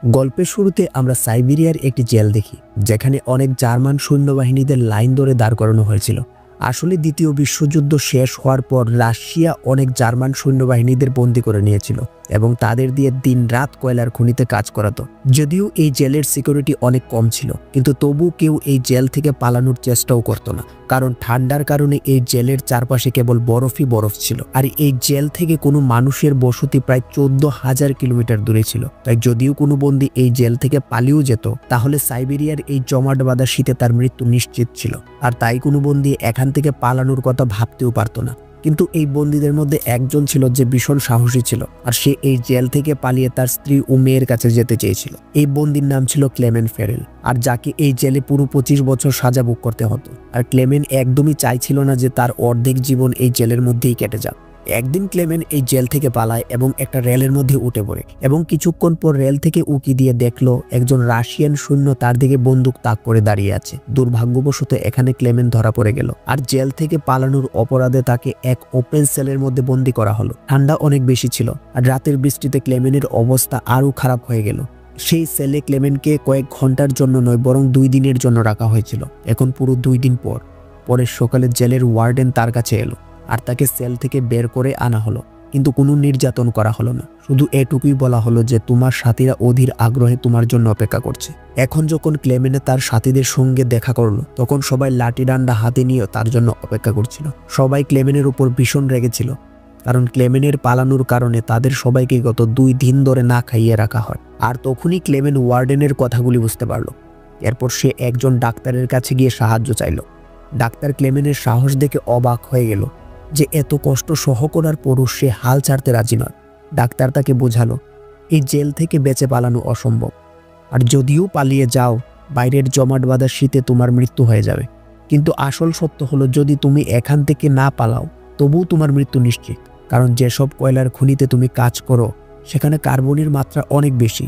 গল্পের শুরুতে আমরা সাইবেরিয়ার একটি জেল দেখি, যেখানে অনেক জার্মান সৈন্যবাহিনীদের লাইন ধরে দাঁড় করানো হয়েছিল। আসলে দ্বিতীয় বিশ্বযুদ্ধ শেষ হওয়ার পর রাশিয়া অনেক জার্মান সৈন্যবাহিনীদের বন্দী করে নিয়েছিল এবং তাদের দিয়ে দিন-রাত কয়লার খনিতে কাজ করাতো। যদিও এই জেলের সিকিউরিটি অনেক কম ছিল, কিন্তু তবু কেউ এই জেল থেকে পালানোর চেষ্টাও করতো না, কারণ ঠান্ডার কারণে এই জেলের চারপাশে কেবল বরফই বরফ ছিল। আর এই জেল থেকে কোনো মানুষের বসতি প্রায় 14,000 কিলোমিটার দূরে ছিল। তাই যদিও কোনো বন্দী এই জেল থেকে পালিয়েও যেত, তাহলে সাইবেরিয়ার এই জমাট বাঁধা শীতে তার মৃত্যু নিশ্চিত ছিল। আর তাই কোনো বন্দী এখান থেকে পালানোর কথা ভাবতেও পারতো না। কিন্তু এই বন্দীদের মধ্যে একজন ছিল যে ভীষণ সাহসী ছিল, আর সে এই জেল থেকে পালিয়ে তার স্ত্রী ও মেয়ের কাছে যেতে চেয়েছিল। এই বন্দীর নাম ছিল ক্লেমেন ফেরেল, আর যাকে এই জেলে পুরো 25 বছর সাজা ভোগ করতে হতো। আর ক্লেমেন একদমই চাইছিল না যে তার অর্ধেক জীবন এই জেলের মধ্যেই কেটে যাক। একদিন ক্লেমেন এই জেল থেকে পালায় এবং একটা রেলের মধ্যে উঠে পড়ে, এবং কিছুক্ষণ পর রেল থেকে উকি দিয়ে দেখলো একজন রাশিয়ান সৈন্য তার দিকে বন্দুক তাক করে দাঁড়িয়ে আছে। দুর্ভাগ্যবশত এখানে ক্লেমেন ধরা পড়ে গেল, আর জেল থেকে পালানোর অপরাধে তাকে এক ওপেন সেলের মধ্যে বন্দী করা হলো। ঠান্ডা অনেক বেশি ছিল, আর রাতের বৃষ্টিতে ক্লেমেনের অবস্থা আরও খারাপ হয়ে গেল। সেই সেলে ক্লেমেনকে কয়েক ঘন্টার জন্য নয়, বরং 2 দিনের জন্য রাখা হয়েছিল। এখন পুরো 2 দিন পরের সকালে জেলের ওয়ার্ডেন তার কাছে এলো, আর তাকে সেল থেকে বের করে আনা হলো। কিন্তু কোনো নির্যাতন করা হলো না, শুধু এটুকুই বলা হলো যে তোমার সাথীরা অধীর আগ্রহে তোমার জন্য অপেক্ষা করছে। এখন যখন ক্লেমেনে তার সাথীদের সঙ্গে দেখা করলো, তখন সবাই লাঠি ডান্ডা হাতে নিয়ে তার জন্য অপেক্ষা করছিল। সবাই ক্লেমেনের উপর ভীষণ রেগেছিল, কারণ ক্লেমেনের পালানোর কারণে তাদের সবাইকে গত 2 দিন ধরে না খাইয়ে রাখা হয়। আর তখনই ক্লেমেন ওয়ার্ডেনের কথাগুলি বুঝতে পারলো। এরপর সে একজন ডাক্তারের কাছে গিয়ে সাহায্য চাইল। ডাক্তার ক্লেমেনের সাহস দেখে অবাক হয়ে গেল যে এত কষ্ট সহ করার পরও সে হাল ছাড়তে রাজি নয়। ডাক্তার তাকে বোঝালো এই জেল থেকে বেঁচে পালানো অসম্ভব, আর যদিও পালিয়ে যাও, বাইরের জমাট বাঁধা শীতে তোমার মৃত্যু হয়ে যাবে। কিন্তু আসল সত্য হলো, যদি তুমি এখান থেকে না পালাও, তবুও তোমার মৃত্যু নিশ্চিত, কারণ যেসব কয়লার খনিতে তুমি কাজ করো সেখানে কার্বনের মাত্রা অনেক বেশি,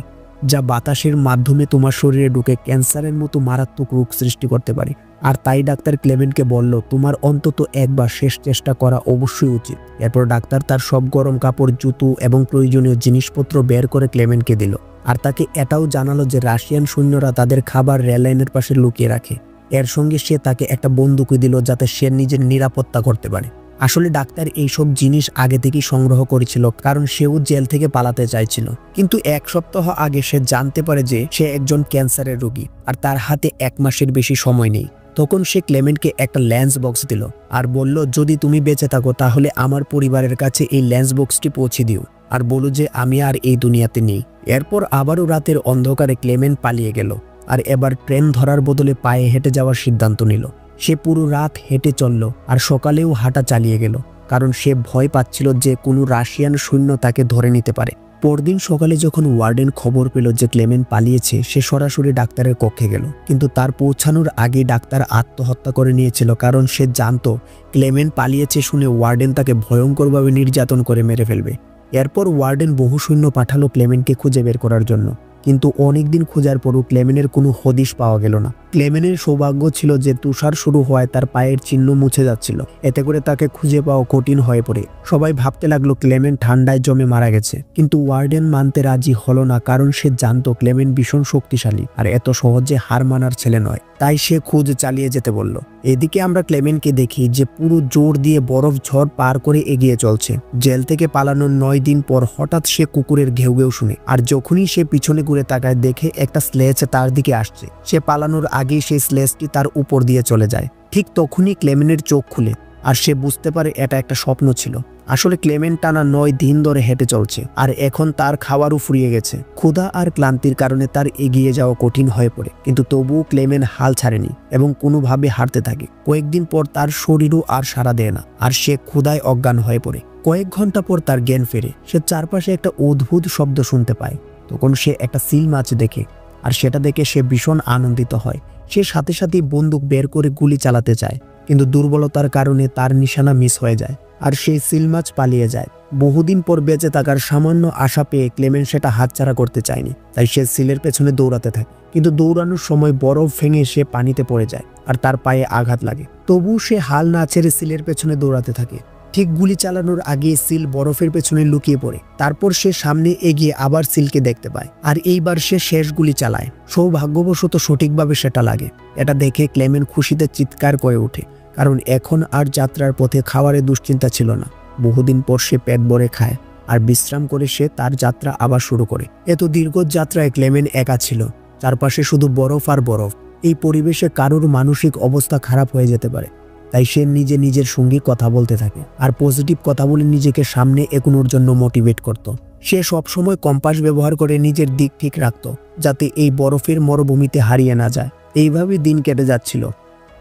যা বাতাসের মাধ্যমে তোমার শরীরে ঢুকে ক্যান্সারের মতো মারাত্মক রোগ সৃষ্টি করতে পারে। আর তাই ডাক্তার ক্লেমেনকে বলল তোমার অন্তত একবার শেষ চেষ্টা করা অবশ্যই উচিত। এরপর ডাক্তার তার সব গরম কাপড়, জুতো এবং প্রয়োজনীয় জিনিসপত্র বের করে ক্লেমেনকে দিল, আর তাকে এটাও জানালো যে রাশিয়ান সৈন্যরা তাদের খাবার রেল লাইনের পাশে লুকিয়ে রাখে। এর সঙ্গে সে তাকে একটা বন্দুকই দিল, যাতে সে নিজের নিরাপত্তা করতে পারে। আসলে ডাক্তার এইসব জিনিস আগে থেকেই সংগ্রহ করেছিল, কারণ সেও জেল থেকে পালাতে চাইছিল। কিন্তু 1 সপ্তাহ আগে সে জানতে পারে যে সে একজন ক্যান্সারের রোগী, আর তার হাতে 1 মাসের বেশি সময় নেই। তখন সে ক্লেমেনকে একটা ল্যান্স বক্স দিল, আর বলল যদি তুমি বেঁচে থাকো তাহলে আমার পরিবারের কাছে এই ল্যান্স বক্সটি পৌঁছে দিও, আর বলো যে আমি আর এই দুনিয়াতে নেই। এরপর আবারও রাতের অন্ধকারে ক্লেমেন পালিয়ে গেল, আর এবার ট্রেন ধরার বদলে পায়ে হেঁটে যাওয়ার সিদ্ধান্ত নিল। সে পুরো রাত হেঁটে চলল, আর সকালেও হাঁটা চালিয়ে গেল, কারণ সে ভয় পাচ্ছিল যে কোনো রাশিয়ান সৈন্য তাকে ধরে নিতে পারে। পরদিন সকালে যখন ওয়ার্ডেন খবর পেল যে ক্লেমেন পালিয়েছে, সে সরাসরি ডাক্তারের কক্ষে গেল। কিন্তু তার পৌঁছানোর আগে ডাক্তার আত্মহত্যা করে নিয়েছিল, কারণ সে জানতো ক্লেমেন পালিয়েছে শুনে ওয়ার্ডেন তাকে ভয়ঙ্করভাবে নির্যাতন করে মেরে ফেলবে। এরপর ওয়ার্ডেন বহু সৈন্য পাঠালো ক্লেমেনকে খুঁজে বের করার জন্য, কিন্তু অনেকদিন খোঁজার পরও ক্লেমেনের কোনো হদিশ পাওয়া গেল না। ক্লেমেনের সৌভাগ্য ছিল যে তুষার শুরু হওয়ায় তার পায়ের চিহ্ন মুছে যাচ্ছিল, এতে করে তাকে খুঁজে পাওয়া কঠিন হয়ে পড়ে। সবাই ভাবতে লাগলো ক্লেমেন ঠান্ডায় জমে মারা গেছে, কিন্তু ওয়ার্ডেন মানতে রাজি হলো না, কারণ সে জানতো ক্লেমেন ভীষণ শক্তিশালী আর এত সহজে হার মানার ছেলে নয়। তাই সে খোঁজ চালিয়ে যেতে বলল। এদিকে আমরা ক্লেমেনকে দেখি যে পুরো জোর দিয়ে বরফ ঝড় পার করে এগিয়ে চলছে। জেল থেকে পালানোর 9 দিন পর হঠাৎ সে কুকুরের ঘেউ ঘেউ শুনে, আর যখনই সে পিছনে ঘুরে তাকায় দেখে একটা স্লেজ তার দিকে আসছে। সে পালানোর আগেই সেই স্লেজটি তার উপর দিয়ে চলে যায়। ঠিক তখনই ক্লেমেনের চোখ খুলে, আর সে বুঝতে পারে এটা একটা স্বপ্ন ছিল। আসলে ক্লেমেন টানা 9 দিন ধরে হেঁটে চলছে, আর এখন তার খাওয়ারও ফুরিয়ে গেছে। ক্ষুধা আর ক্লান্তির কারণে তার এগিয়ে যাওয়া কঠিন হয়ে পড়ে, কিন্তু তবুও ক্লেমেন হাল ছাড়েনি এবং কোনোভাবে হারতে থাকে। কয়েকদিন পর তার শরীরও আর সাড়া দেয় না, আর সে ক্ষুধায় অজ্ঞান হয়ে পড়ে। কয়েক ঘন্টা পর তার জ্ঞান ফেরে। সে চারপাশে একটা অদ্ভুত শব্দ শুনতে পায়। তখন সে একটা সিল মাছ দেখে, আর সেটা দেখে সে ভীষণ আনন্দিত হয়। সে সাথে সাথেই বন্দুক বের করে গুলি চালাতে চায়, কিন্তু দুর্বলতার কারণে তার নিশানা মিস হয়ে যায়, আর সেই সিল মাছ পালিয়ে যায়। বহুদিন পর বেঁচে থাকার সামান্য আশা পেয়ে ক্লেমেন সেটা হাতছাড়া করতে চায়নি, তাই সে সিলের পেছনে দৌড়াতে থাকে। কিন্তু দৌড়ানোর সময় বরফ ভেঙে সে পানিতে পড়ে যায়, আর তার পায়ে আঘাত লাগে। তবুও সে হাল না ছেড়ে সিলের পেছনে দৌড়াতে থাকে। ঠিক গুলি চালানোর আগে সিল বরফের পেছনে লুকিয়ে পড়ে। তারপর সে সামনে এগিয়ে আবার সিলকে দেখতে পায়, আর এইবার সে শেষ গুলি চালায়। সৌভাগ্যবশত সঠিকভাবে সেটা লাগে। এটা দেখে ক্লেমেন খুশিতে চিৎকার করে ওঠে, কারণ এখন আর যাত্রার পথে খাবারের দুশ্চিন্তা ছিল না। বহুদিন পর সে পেট ভরে খায় আর বিশ্রাম করে সে তার যাত্রা আবার শুরু করে। এত দীর্ঘ যাত্রায় ক্লেমেন একা ছিল, চারপাশে শুধু বরফ আর বরফ। এই পরিবেশে কারোর মানসিক অবস্থা খারাপ হয়ে যেতে পারে, তাই সে নিজের সঙ্গে কথা বলতে থাকে আর পজিটিভ কথা বলে নিজেকে সামনে এগোনোর জন্য মোটিভেট করত। সে সবসময় কম্পাস ব্যবহার করে নিজের দিক ঠিক রাখত, যাতে এই বরফের মরুভূমিতে হারিয়ে না যায়। এইভাবে দিন কেটে যাচ্ছিল,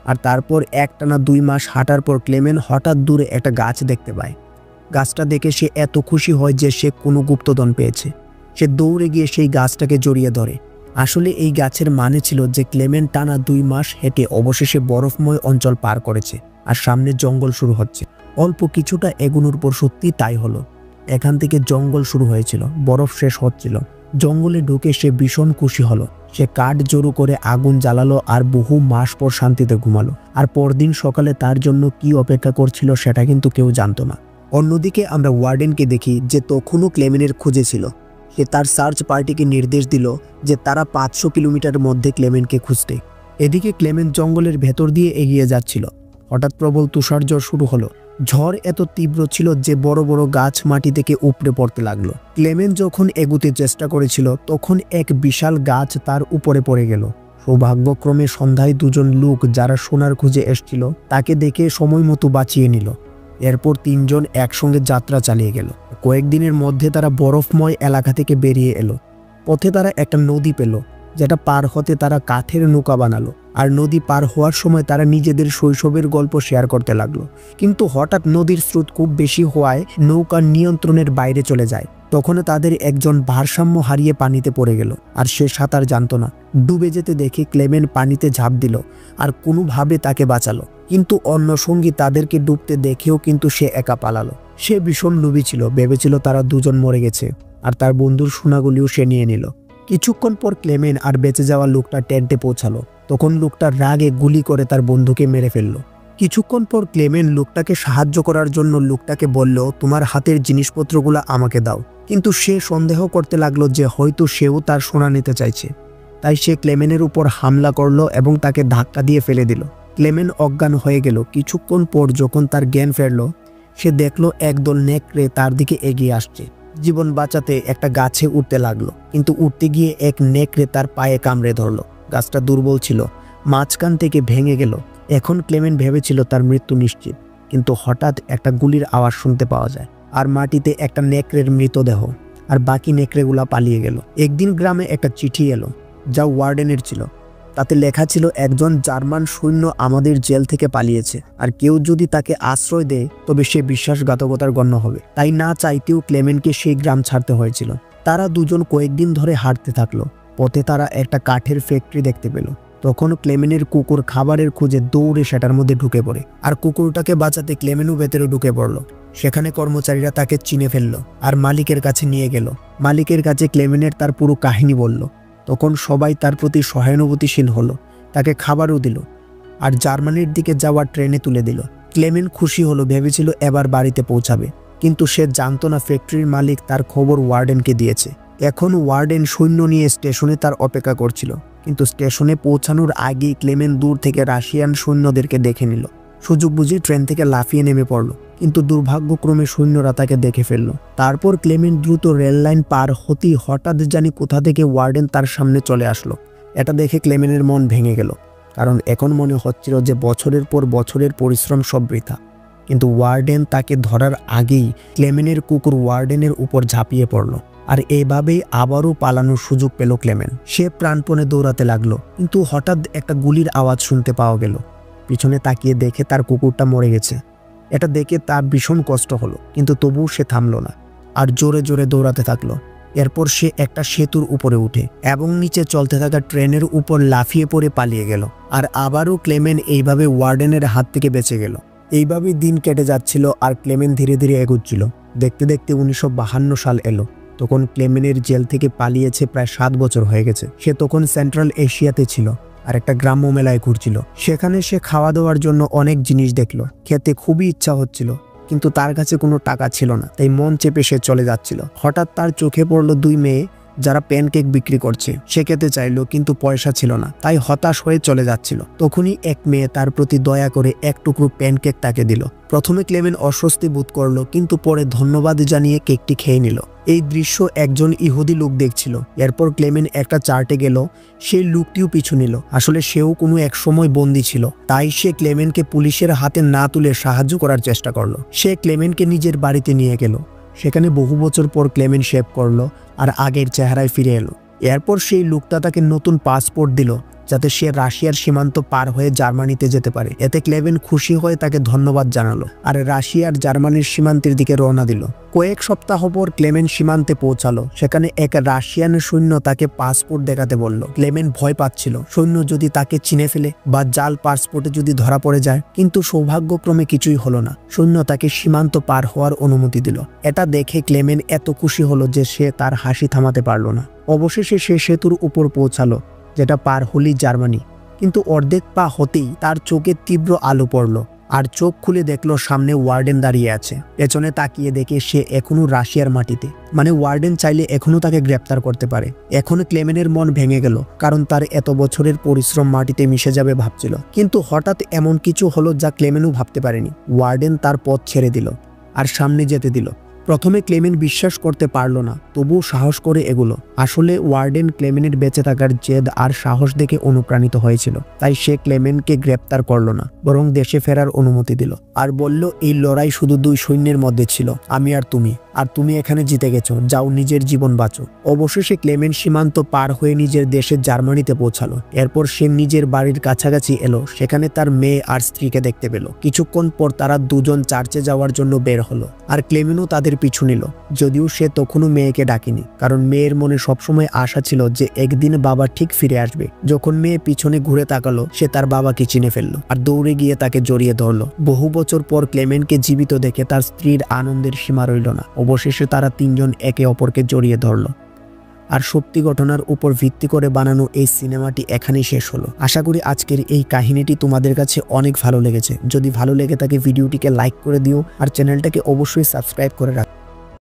আর তারপর একটানা 2 মাস হাঁটার পর ক্লেমেন হঠাৎ দূরে একটা গাছ দেখতে পায়। গাছটা দেখে সে এত খুশি হয় যে সে কোনো গুপ্তধন পেয়েছে। সে দৌড়ে গিয়ে সেই গাছটাকে জড়িয়ে ধরে। আসলে এই গাছের মানে ছিল যে ক্লেমেন টানা 2 মাস হেঁটে অবশেষে বরফময় অঞ্চল পার করেছে, আর সামনে জঙ্গল শুরু হচ্ছে। অল্প কিছুটা এগোনোর পর সত্যি তাই হলো। এখান থেকে জঙ্গল শুরু হয়েছিল, বরফ শেষ হচ্ছিল। জঙ্গলে ঢুকে সে ভীষণ খুশি হলো। সে কাঠ জড়ো করে আগুন জ্বালালো আর বহু মাস পর শান্তিতে ঘুমালো। আর পরদিন সকালে তার জন্য কি অপেক্ষা করছিল সেটা কিন্তু কেউ জানতো না। অন্যদিকে আমরা ওয়ার্ডেনকে দেখি, যে তখনও ক্লেমেনের খুঁজে ছিল। সে তার সার্চ পার্টিকে নির্দেশ দিল যে তারা 500 কিলোমিটার মধ্যে ক্লেমেনকে খুঁজতে। এদিকে ক্লেমেন জঙ্গলের ভেতর দিয়ে এগিয়ে যাচ্ছিল। হঠাৎ প্রবল তুষারঝড় শুরু হলো। ঝড় এত তীব্র ছিল যে বড় বড় গাছ মাটি থেকে উপড়ে পড়তে লাগলো। ক্লেমেন যখন এগুতে চেষ্টা করেছিল, তখন এক বিশাল গাছ তার উপরে পড়ে গেল। সৌভাগ্যক্রমে সন্ধ্যায় 2জন লোক যারা সোনার খুঁজে এসেছিল তাকে দেখে সময় মতো বাঁচিয়ে নিল। এরপর 3 জন একসঙ্গে যাত্রা চালিয়ে গেল। কয়েকদিনের মধ্যে তারা বরফময় এলাকা থেকে বেরিয়ে এলো। পথে তারা একটা নদী পেল, যেটা পার হতে তারা কাঠের নৌকা বানালো। আর নদী পার হওয়ার সময় তারা নিজেদের শৈশবের গল্প শেয়ার করতে লাগলো। কিন্তু হঠাৎ নদীর স্রোত খুব বেশি হওয়ায় নৌকা নিয়ন্ত্রণের বাইরে চলে যায়। তখন তাদের একজন ভারসাম্য হারিয়ে পানিতে পড়ে গেল, আর সে সাঁতার জানতো না। ডুবে যেতে দেখে ক্লেমেন পানিতে ঝাঁপ দিল আর কোনোভাবে তাকে বাঁচালো। কিন্তু অন্য সঙ্গী তাদেরকে ডুবতে দেখেও কিন্তু সে একা পালালো। সে ভীষণ লোভী ছিল, ভেবেছিল তারা 2 জন মরে গেছে, আর তার বন্ধুর সোনাগুলিও সে নিয়ে নিল। কিছুক্ষণ পর ক্লেমেন আর বেঁচে যাওয়া লোকটা টেন্টে পৌঁছালো। তখন লোকটা রাগে গুলি করে তার বন্ধুকে মেরে ফেলল। কিছুক্ষণ পর ক্লেমেন লোকটাকে সাহায্য করার জন্য লোকটাকে বলল, তোমার হাতের জিনিসপত্রগুলো আমাকে দাও। কিন্তু সে সন্দেহ করতে লাগলো যে হয়তো সেও তার সোনা নিতে চাইছে। তাই সে ক্লেমেনের উপর হামলা করলো এবং তাকে ধাক্কা দিয়ে ফেলে দিল। ক্লেমেন অজ্ঞান হয়ে গেল। কিছুক্ষণ পর যখন তার জ্ঞান ফেরল, সে দেখলো একদল নেকড়ে তার দিকে এগিয়ে আসছে। জীবন বাঁচাতে একটা গাছে উঠতে লাগলো, কিন্তু উঠতে গিয়ে এক নেকড়ে তার পায়ে কামড়ে ধরলো। গাছটা দুর্বল ছিল, মাঝখান থেকে ভেঙে গেল। এখন ক্লেমেন ভেবেছিল তার মৃত্যু নিশ্চিত, কিন্তু হঠাৎ একটা গুলির আওয়াজ শুনতে পাওয়া যায়, আর মাটিতে একটা নেকড়ের মৃতদেহ, আর বাকি নেকড়েগুলা পালিয়ে গেল। একদিন গ্রামে একটা চিঠি এলো, যা ওয়ার্ডেনের ছিল। তাতে লেখা ছিল, একজন জার্মান সৈন্য আমাদের জেল থেকে পালিয়েছে, আর কেউ যদি তাকে আশ্রয় দেয় তবে সে বিশ্বাসঘাতকতার গণ্য হবে। তাই না চাইতেও ক্লেমেনকে সেই গ্রাম ছাড়তে হয়েছিল। তারা 2 জন কয়েকদিন ধরে হাঁটতে থাকলো। পথে তারা একটা কাঠের ফ্যাক্টরি দেখতে পেল। তখন ক্লেমেনের কুকুর খাবারের খোঁজে দৌড়ে সেটার মধ্যে ঢুকে পড়ে, আর কুকুরটাকে বাঁচাতে ক্লেমেনও ভেতরে ঢুকে পড়ল। সেখানে কর্মচারীরা তাকে চিনে ফেলল আর মালিকের কাছে নিয়ে গেল। মালিকের কাছে ক্লেমেনের তার পুরো কাহিনী বলল। তখন সবাই তার প্রতি সহানুভূতিশীল হলো, তাকে খাবারও দিল, আর জার্মানির দিকে যাওয়ার ট্রেনে তুলে দিল। ক্লেমেন খুশি হলো, ভেবেছিল এবার বাড়িতে পৌঁছাবে। কিন্তু সে জানতো না ফ্যাক্টরির মালিক তার খবর ওয়ার্ডেনকে দিয়েছে। এখন ওয়ার্ডেন সৈন্য নিয়ে স্টেশনে তার অপেক্ষা করছিল। কিন্তু স্টেশনে পৌঁছানোর আগেই ক্লেমেন দূর থেকে রাশিয়ান সৈন্যদেরকে দেখে নিল। সুযোগ বুঝে ট্রেন থেকে লাফিয়ে নেমে পড়ল, কিন্তু দুর্ভাগ্যক্রমে সৈন্যরা তাকে দেখে ফেলল। তারপর ক্লেমেন দ্রুত রেল লাইন পার হতেই হঠাৎ জানি কোথা থেকে ওয়ার্ডেন তার সামনে চলে আসলো। এটা দেখে ক্লেমেনের মন ভেঙে গেল, কারণ এখন মনে হচ্ছিল যে বছরের পর বছরের পরিশ্রম সব বৃথা। কিন্তু ওয়ার্ডেন তাকে ধরার আগেই ক্লেমেনের কুকুর ওয়ার্ডেনের উপর ঝাঁপিয়ে পড়ল, আর এইভাবেই আবারও পালানোর সুযোগ পেল ক্লেমেন। সে প্রাণপণে দৌড়াতে লাগলো, কিন্তু হঠাৎ একটা গুলির আওয়াজ শুনতে পাওয়া গেল। পিছনে তাকিয়ে দেখে তার কুকুরটা মরে গেছে। এটা দেখে তার ভীষণ কষ্ট হলো, কিন্তু তবুও সে থামলো না, আর জোরে জোরে দৌড়াতে থাকলো। এরপর সে একটা সেতুর উপরে উঠে এবং নিচে চলতে থাকা ট্রেনের উপর লাফিয়ে পড়ে পালিয়ে গেল। আর আবারও ক্লেমেন এইভাবে ওয়ার্ডেনের হাত থেকে বেঁচে গেল। এইভাবেই দিন কেটে যাচ্ছিল, আর ক্লেমেন ধীরে ধীরে এগোচ্ছিল। দেখতে দেখতে 1952 সাল এলো। তখন ক্লেমেনের জেল থেকে পালিয়েছে প্রায় 7 বছর হয়ে গেছে। সে তখন সেন্ট্রাল এশিয়াতে ছিল, আর একটা গ্রাম্য মেলায় ঘুরছিল। সেখানে সে খাওয়া দাওয়ার জন্য অনেক জিনিস দেখলো। খেতে খুবই ইচ্ছা হচ্ছিল, কিন্তু তার কাছে কোনো টাকা ছিল না, তাই মন চেপে সে চলে যাচ্ছিল। হঠাৎ তার চোখে পড়লো দুই মেয়ে যারা প্যানকেক বিক্রি করছে। সে খেতে চাইলো কিন্তু পয়সা ছিল না, তাই হতাশ হয়ে চলে যাচ্ছিল। তখনই এক মেয়ে তার প্রতি দয়া করে এক টুকরো প্যানকেক তাকে দিল। প্রথমে ক্লেমেন অস্বস্তি বোধ করলো, কিন্তু পরে ধন্যবাদ জানিয়ে কেকটি খেয়ে নিল। এই দৃশ্য একজন ইহুদি লোক দেখছিল। এরপর ক্লেমেন একটা চার্টে গেল, সেই লোকটিও পিছু নিল। আসলে সেও কোনো এক সময় বন্দী ছিল, তাই সে ক্লেমেনকে পুলিশের হাতে না তুলে সাহায্য করার চেষ্টা করলো। সে ক্লেমেনকে নিজের বাড়িতে নিয়ে গেল। সেখানে বহু বছর পর ক্লেমেন শেভ করলো আর আগের চেহারায় ফিরে এলো। এরপর সেই লোকটা তাকে নতুন পাসপোর্ট দিল, যাতে সে রাশিয়ার সীমান্ত পার হয়ে জার্মানিতে যেতে পারে। এতে ক্লেমেন খুশি হয়ে তাকে ধন্যবাদ জানালো আর রাশিয়ার জার্মানির সীমান্তের দিকে রওনা দিল। কয়েক সপ্তাহ পর ক্লেমেন সীমান্তে পৌঁছালো। সেখানে এক রাশিয়ান সৈন্য তাকে পাসপোর্ট দেখাতে বলল। ক্লেমেন ভয় পাচ্ছিল, সৈন্য যদি তাকে চিনে ফেলে বা জাল পাসপোর্টে যদি ধরা পড়ে যায়। কিন্তু সৌভাগ্যক্রমে কিছুই হলো না। সৈন্য তাকে সীমান্ত পার হওয়ার অনুমতি দিল। এটা দেখে ক্লেমেন এত খুশি হলো যে সে তার হাসি থামাতে পারল না। অবশেষে সে সেতুর উপর পৌঁছালো, যেটা পার হলি জার্মানি। কিন্তু অর্ধেক পা হতেই তার চোখে তীব্র আলো পড়ল আর চোখ খুলে দেখলো সামনে ওয়ার্ডেন দাঁড়িয়ে আছে। পেছনে তাকিয়ে দেখে সে এখনো রাশিয়ার মাটিতে, মানে ওয়ার্ডেন চাইলে এখনো তাকে গ্রেপ্তার করতে পারে। এখন ক্লেমেনের মন ভেঙে গেল, কারণ তার এত বছরের পরিশ্রম মাটিতে মিশে যাবে ভাবছিল। কিন্তু হঠাৎ এমন কিছু হলো যা ক্লেমেনও ভাবতে পারেনি। ওয়ার্ডেন তার পথ ছেড়ে দিল আর সামনে যেতে দিল। প্রথমে ক্লেমেন বিশ্বাস করতে পারল না, তবুও সাহস করে এগুলো। আসলে ওয়ার্ডেন ক্লেমেনের বেঁচে থাকার জেদ আর সাহস দেখে অনুপ্রাণিত হয়েছিল। তাই সে ক্লেমেনকে গ্রেপ্তার করলো না, বরং দেশে ফেরার অনুমতি দিল আর বলল, এই লড়াই শুধু দুই সৈন্যের মধ্যে ছিল, আমি আর তুমি এখানে জিতে গেছো, যাও নিজের জীবন বাঁচো। অবশেষে ক্লেমেন সীমান্ত পার হয়ে নিজের দেশে জার্মানিতে পৌঁছালো। এরপর সে নিজের বাড়ির কাছাকাছি এলো। সেখানে তার মেয়ে আর স্ত্রীকে দেখতে পেল। কিছুক্ষণ পর তারা দুজন চার্চে যাওয়ার জন্য বের হলো আর ক্লেমেনও তাদের পিছু নিল। যদিও সে তখনও মেয়েকে ডাকেনি, কারণ মেয়ের মনে সবসময় আশা ছিল যে একদিন বাবা ঠিক ফিরে আসবে। যখন মেয়ে পিছনে ঘুরে তাকালো, সে তার বাবাকে চিনে ফেললো আর দৌড়ে গিয়ে তাকে জড়িয়ে ধরলো। বহু বছর পর ক্লেমেনকে জীবিত দেখে তার স্ত্রীর আনন্দের সীমা রইল না। অবশেষে তারা তিনজন একে অপরকে জড়িয়ে ধরল। আর সত্যি ঘটনার উপর ভিত্তি করে বানানো এই সিনেমাটি এখানেই শেষ হলো। আশা করি আজকের এই কাহিনীটি তোমাদের কাছে অনেক ভালো লেগেছে। যদি ভালো লেগে থাকে ভিডিওটিকে লাইক করে দিও আর চ্যানেলটাকে অবশ্যই সাবস্ক্রাইব করে রাখো।